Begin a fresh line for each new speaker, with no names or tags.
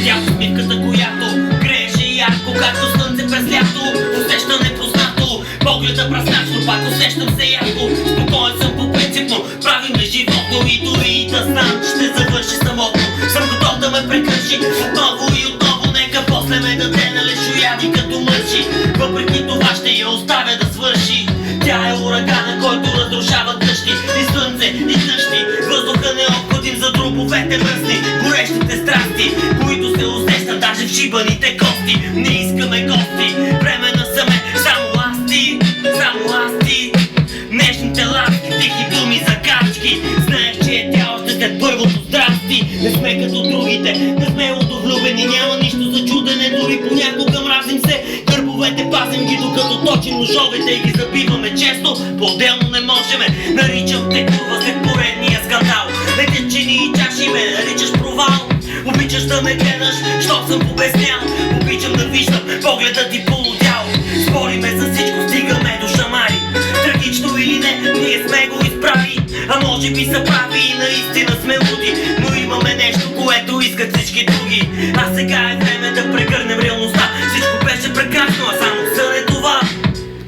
Видях усмивката, която грееше ярко, както слънце през лято. Усещам непознато, погледа пръсначно, пак усещам се ярко. Спокоен съм по принципно, правим ме животно и дори да знам, че ще завърши самотно. Съм готов да ме прекърши отново и отново, нека после ме даде на лешояди като мърши. Въпреки това ще я оставя да свърши. Тя е урагана, който разрушава къщи и слънце, и дъжди. Въздуха необходим за дробовете мръсни, горещите страсти, които се усещат даже в шибаните кости. Не искаме гости, време насаме, само аз ти, само аз ти. Нежните ласки, тихи думи за качки. Знаех, че е тя още след първото здрасти. Не сме като другите, не сме удовлюбени, няма нищо за чудене, дори понякога мразим се. Гърбовете пазим ги, докато точим ножовете и ги забиваме често, по-отделно не можеме. Наричам те курва след поредния скандал. Летят чини и чаши ме наричаш провал. Обичаш да ме гледаш, що съм побеснял. Обичам да виждам погледът ти полудял. Спориме за всичко, стигаме до шамари. Трагично или не, ние сме го изправи. А може би са прави и наистина сме луди, но имаме нещо, което искат всички други. А сега е време да прегърнем реалността. Всичко беше прекрасно, а само